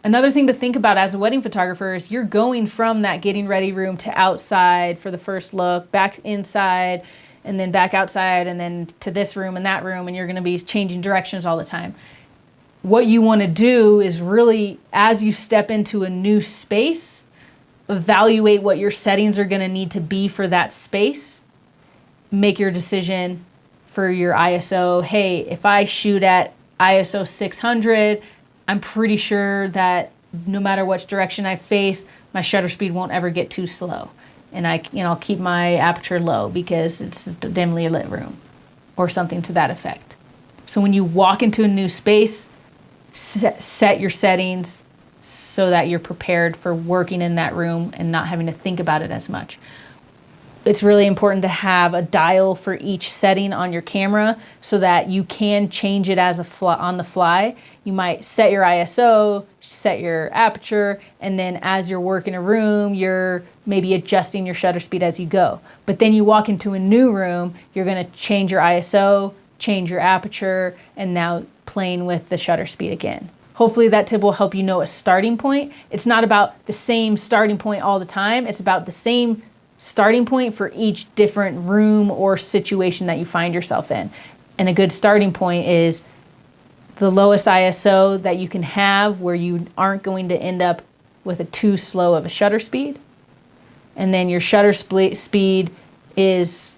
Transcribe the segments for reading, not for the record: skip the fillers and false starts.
Another thing to think about as a wedding photographer is you're going from that getting ready room to outside for the first look, back inside, and then back outside, and then to this room and that room, and you're going to be changing directions all the time. What you want to do is really, as you step into a new space, evaluate what your settings are going to need to be for that space. Make your decision for your ISO. Hey, if I shoot at ISO 600, I'm pretty sure that no matter which direction I face, my shutter speed won't ever get too slow. And I'll keep my aperture low because it's a dimly lit room or something to that effect. So when you walk into a new space, set your settings so that you're prepared for working in that room and not having to think about it as much. It's really important to have a dial for each setting on your camera so that you can change it on the fly. You might set your ISO, set your aperture, and then as you're working a room, you're maybe adjusting your shutter speed as you go. But then you walk into a new room, you're gonna change your ISO, change your aperture, and now playing with the shutter speed again. Hopefully that tip will help you know a starting point. It's not about the same starting point all the time. It's about the same starting point for each different room or situation that you find yourself in. And a good starting point is the lowest ISO that you can have where you aren't going to end up with a too slow of a shutter speed. And then your shutter speed is,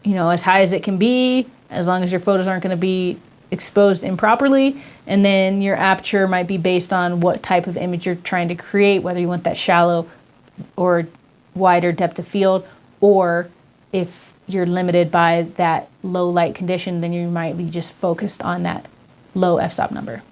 as high as it can be, as long as your photos aren't going to be exposed improperly. And then your aperture might be based on what type of image you're trying to create, whether you want that shallow or wider depth of field, or if you're limited by that low light condition, then you might be just focused on that low f-stop number.